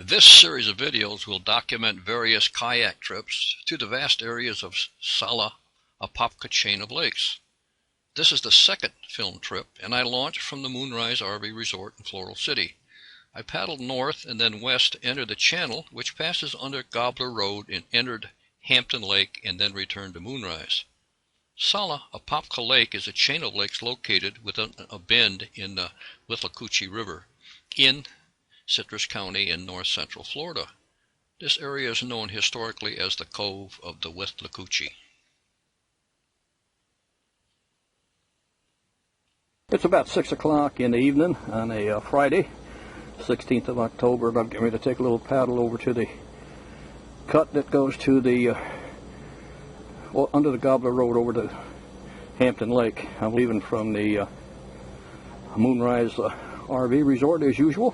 This series of videos will document various kayak trips to the vast areas of Tsala Apopka chain of lakes. This is the second film trip, and I launched from the Moonrise RV resort in Floral City. I paddled north and then west to enter the channel, which passes under Gobbler Road, and entered Hampton Lake and then returned to Moonrise. Tsala Apopka Lake is a chain of lakes located within a bend in the Withlacoochee River in Citrus County in north-central Florida. This area is known historically as the Cove of the Withlacoochee. It's about 6 o'clock in the evening on a Friday, 16th of October, and I'm getting ready to take a little paddle over to the cut that goes to the under the Gobbler Road over to Hampton Lake. I'm leaving from the Moonrise RV resort as usual.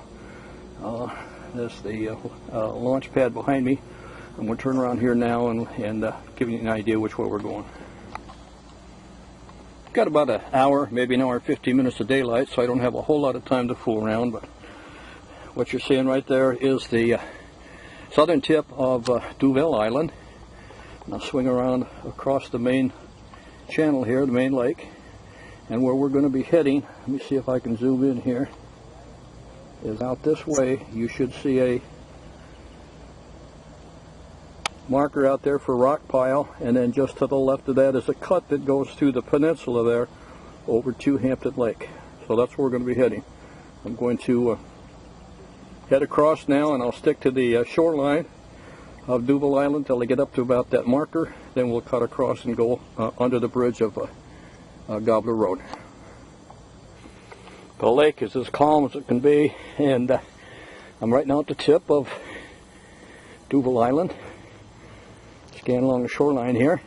There's the launch pad behind me. I'm going to turn around here now and give you an idea which way we're going. Got about an hour, maybe an hour and 15 minutes of daylight, so I don't have a whole lot of time to fool around, but what you're seeing right there is the southern tip of Duval Island. And I'll swing around across the main channel here, the main lake, and where we're going to be heading, let me see if I can zoom in here, is out this way. You should see a marker out there for rock pile, and then just to the left of that is a cut that goes through the peninsula there over to Hampton Lake. So that's where we're going to be heading. I'm going to head across now, and I'll stick to the shoreline of Duval Island till I get up to about that marker. Then we'll cut across and go under the bridge of Gobbler Road. The lake is as calm as it can be, and I'm right now at the tip of Duval Island. Scan along the shoreline here.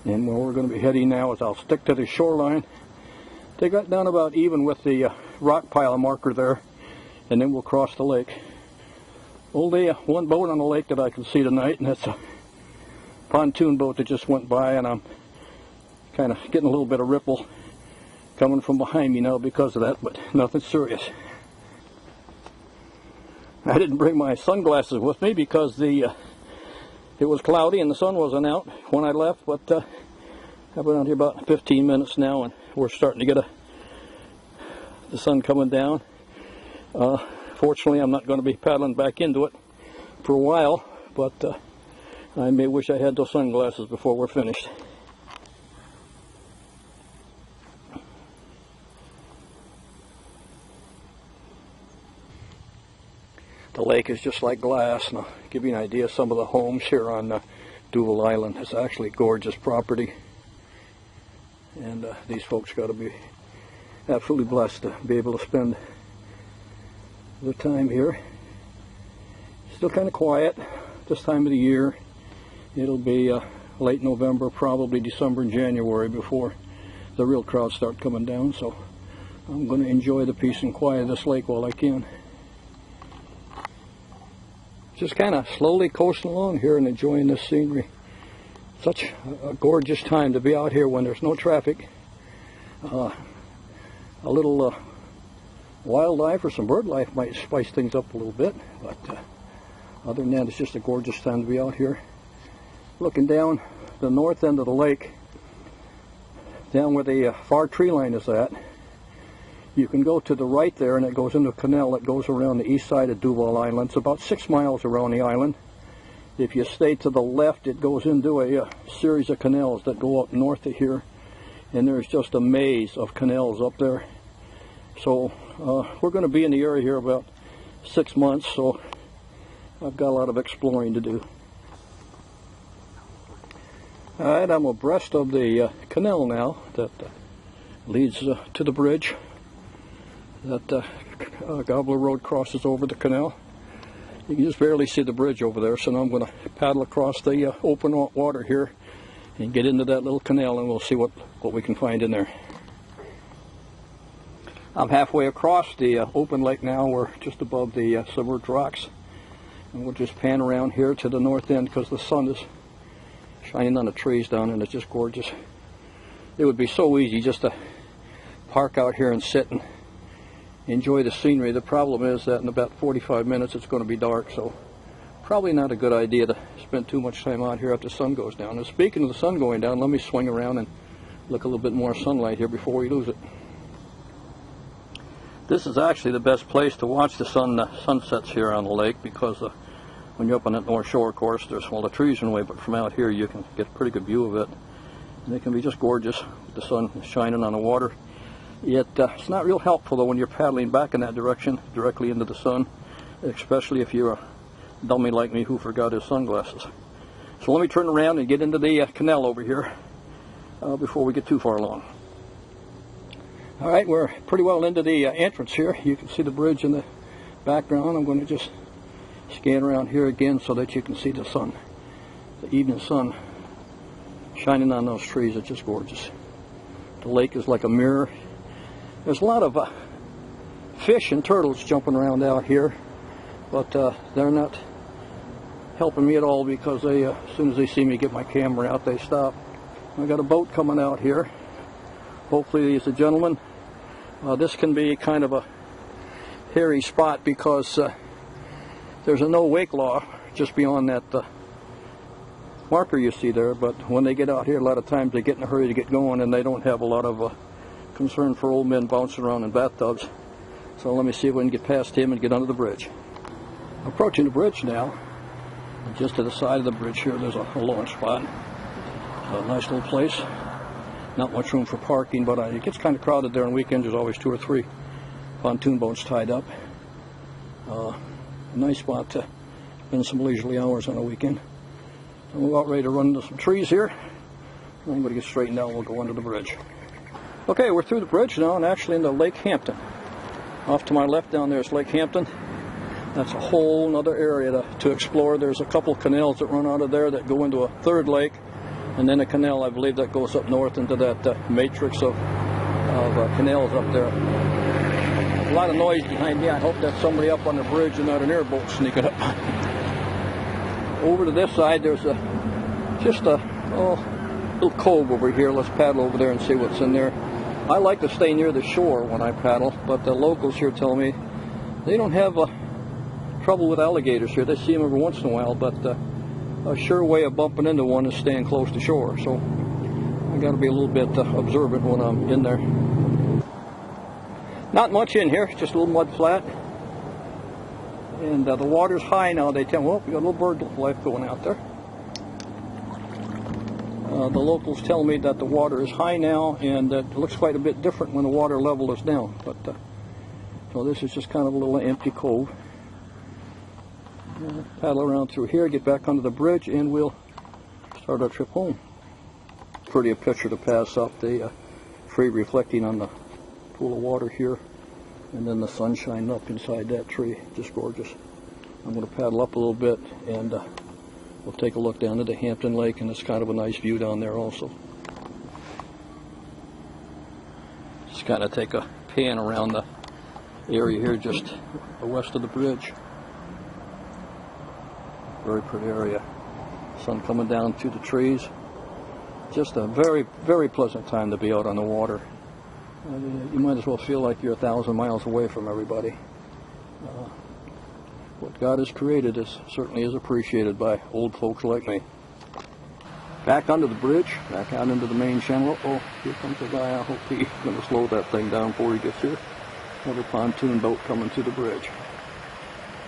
And where we're going to be heading now is I'll stick to the shoreline. Take that down about even with the rock pile marker there, and then we'll cross the lake. Only one boat on the lake that I can see tonight, and that's a pontoon boat that just went by, and I'm kind of getting a little bit of ripple coming from behind me now because of that, but nothing serious. I didn't bring my sunglasses with me because it was cloudy and the sun wasn't out when I left, but I've been out here about 15 minutes now, and we're starting to get the sun coming down. Fortunately, I'm not going to be paddling back into it for a while, but I may wish I had those sunglasses before we're finished. The lake is just like glass, and I'll give you an idea of some of the homes here on Duval Island. It's actually gorgeous property, and these folks got to be absolutely blessed to be able to spend their time here. Still kind of quiet this time of the year. It'll be late November, probably December and January before the real crowds start coming down, so I'm going to enjoy the peace and quiet of this lake while I can. Just kind of slowly coasting along here and enjoying this scenery. Such a gorgeous time to be out here when there's no traffic. A little wildlife or some bird life might spice things up a little bit, but other than that, it's just a gorgeous time to be out here. Looking down the north end of the lake, down where the far tree line is at, you can go to the right there, and it goes into a canal that goes around the east side of Duval Island. It's about 6 miles around the island. If you stay to the left, it goes into a series of canals that go up north of here, and there's just a maze of canals up there. So we're going to be in the area here about 6 months, so I've got a lot of exploring to do. Alright, I'm abreast of the canal now that leads to the bridge that Gobbler Road crosses over the canal. You can just barely see the bridge over there, so now I'm going to paddle across the open water here and get into that little canal, and we'll see what we can find in there. I'm halfway across the open lake now. We're just above the submerged rocks, and we'll just pan around here to the north end because the sun is shining on the trees down, and it's just gorgeous. It would be so easy just to park out here and sit and enjoy the scenery. The problem is that in about 45 minutes it's going to be dark, so probably not a good idea to spend too much time out here after the sun goes down. And speaking of the sun going down, let me swing around and look a little bit more sunlight here before we lose it. This is actually the best place to watch the sunsets here on the lake, because when you're up on that north shore, of course, there's all the trees in the way, but from out here you can get a pretty good view of it. And it can be just gorgeous with the sun shining on the water. Yet it's not real helpful though when you're paddling back in that direction, directly into the sun, especially if you're a dummy like me who forgot his sunglasses. So let me turn around and get into the canal over here before we get too far along. All right, we're pretty well into the entrance here. You can see the bridge in the background. I'm going to just scan around here again so that you can see the sun, the evening sun shining on those trees. It's just gorgeous. The lake is like a mirror. There's a lot of fish and turtles jumping around out here, but they're not helping me at all, because they, as soon as they see me get my camera out, they stop. I got a boat coming out here. Hopefully he's a gentleman. This can be kind of a hairy spot, because there's a no wake law just beyond that marker you see there, but when they get out here, a lot of times they get in a hurry to get going, and they don't have a lot of concern for old men bouncing around in bathtubs. So let me see if we can get past him and get under the bridge. Approaching the bridge now. Just to the side of the bridge here, there's a launch spot. A nice little place. Not much room for parking, but it gets kind of crowded there on weekends. There's always 2 or 3 pontoon boats tied up. A nice spot to spend some leisurely hours on a weekend. So we're about ready to run into some trees here. I'm going to get straightened out. We'll go under the bridge. Okay, we're through the bridge now and actually into Lake Hampton. Off to my left down there is Lake Hampton. That's a whole other area to explore. There's a couple canals that run out of there that go into a third lake, and then a canal, I believe, that goes up north into that matrix of canals up there. A lot of noise behind me. I hope that's somebody up on the bridge and not an airboat sneaking up. Over to this side, there's just a little cove over here. Let's paddle over there and see what's in there. I like to stay near the shore when I paddle, but the locals here tell me they don't have trouble with alligators here. They see them every once in a while, but a sure way of bumping into one is staying close to shore. So I got to be a little bit observant when I'm in there. Not much in here, just a little mud flat. And the water's high now. They tell me, well, we got a little bird life going out there. The locals tell me that the water is high now, and that it looks quite a bit different when the water level is down. But so this is just kind of a little empty cove. Paddle around through here, get back under the bridge, and we'll start our trip home. Pretty a picture to pass up, the tree reflecting on the pool of water here, and then the sun shining up inside that tree. Just gorgeous. I'm going to paddle up a little bit, and we'll take a look down at the Hampton Lake, and it's kind of a nice view down there also. Just kind of take a pan around the area here just west of the bridge. Very pretty area. Sun coming down through the trees. Just a very, very pleasant time to be out on the water. You might as well feel like you're 1,000 miles away from everybody. What God has created certainly is appreciated by old folks like me. Back under the bridge, back out into the main channel. Oh, here comes a guy. I hope he's going to slow that thing down before he gets here. Another pontoon boat coming to the bridge.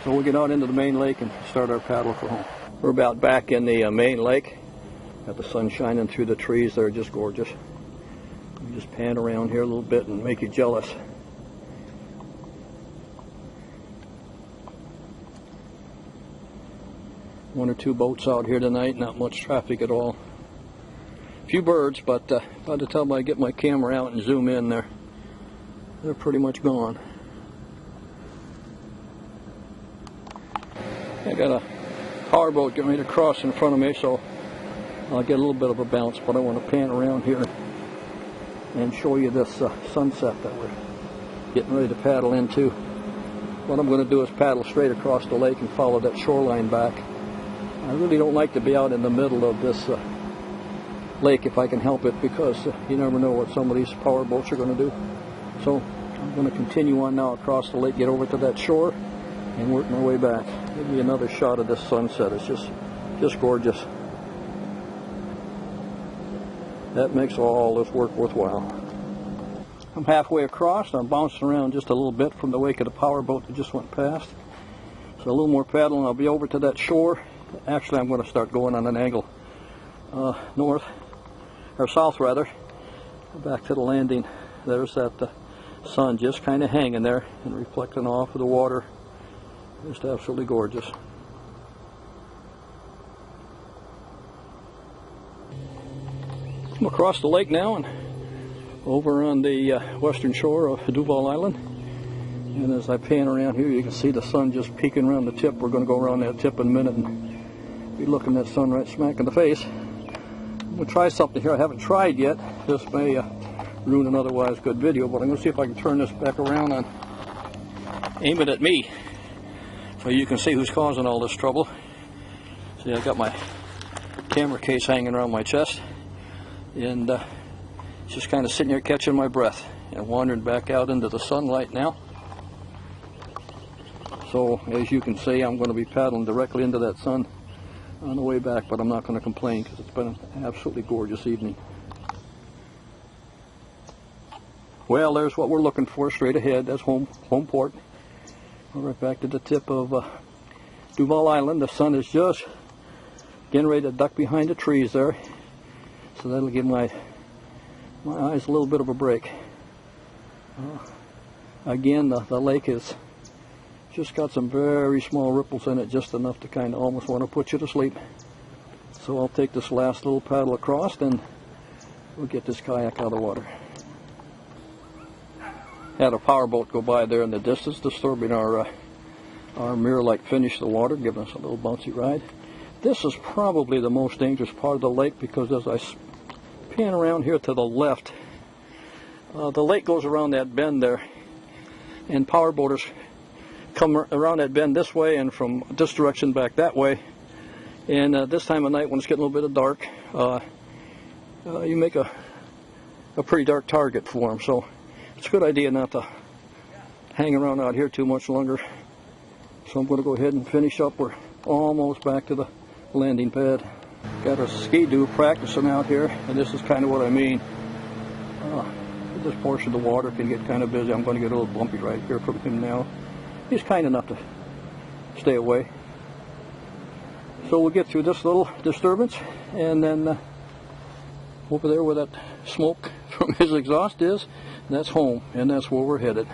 So we'll get out into the main lake and start our paddle for home. We're about back in the main lake. Got the sun shining through the trees. They're just gorgeous. We just pan around here a little bit and make you jealous. One or two boats out here tonight, not much traffic at all. A few birds, but by the time I get my camera out and zoom in, they're pretty much gone. I got a power boat getting ready to cross in front of me, so I'll get a little bit of a bounce, but I want to pan around here and show you this sunset that we're getting ready to paddle into. What I'm going to do is paddle straight across the lake and follow that shoreline back. I really don't like to be out in the middle of this lake if I can help it, because you never know what some of these power boats are going to do. So I'm going to continue on now across the lake, get over to that shore, and work my way back. Give me another shot of this sunset. It's just gorgeous. That makes all this work worthwhile. I'm halfway across. I'm bouncing around just a little bit from the wake of the power boat that just went past. So a little more paddling, I'll be over to that shore. Actually, I'm going to start going on an angle north, or south rather, back to the landing. There's that sun just kind of hanging there and reflecting off of the water. Just absolutely gorgeous. I'm across the lake now and over on the western shore of Duval Island. And as I pan around here, you can see the sun just peeking around the tip. We're going to go around that tip in a minute and be looking at that sun right smack in the face. I'm going to try something here I haven't tried yet. This may ruin an otherwise good video, but I'm going to see if I can turn this back around and aim it at me so you can see who's causing all this trouble. See, I've got my camera case hanging around my chest, and just kind of sitting here catching my breath and wandering back out into the sunlight now. So as you can see, I'm going to be paddling directly into that sun on the way back, but I'm not going to complain because it's been an absolutely gorgeous evening. Well, there's what we're looking for straight ahead. That's home port. We're right back to the tip of Duval Island. The sun is just getting ready to duck behind the trees there, so that'll give my eyes a little bit of a break. Again, the lake has just got some very small ripples in it, just enough to kind of almost want to put you to sleep. So I'll take this last little paddle across and we'll get this kayak out of the water. Had a power boat go by there in the distance, disturbing our mirror-like finish of the water, giving us a little bouncy ride. This is probably the most dangerous part of the lake because as I pan around here to the left, the lake goes around that bend there, and power boaters come around that bend this way and from this direction back that way. And this time of night when it's getting a little bit of dark, you make a pretty dark target for them. So it's a good idea not to hang around out here too much longer. So I'm going to go ahead and finish up. We're almost back to the landing pad. Got a ski-doo practicing out here, and this is kind of what I mean. This portion of the water can get kind of busy. I'm going to get a little bumpy right here from him now. He's kind enough to stay away. So we'll get through this little disturbance, and then over there where that smoke from his exhaust is, that's home, and that's where we're headed.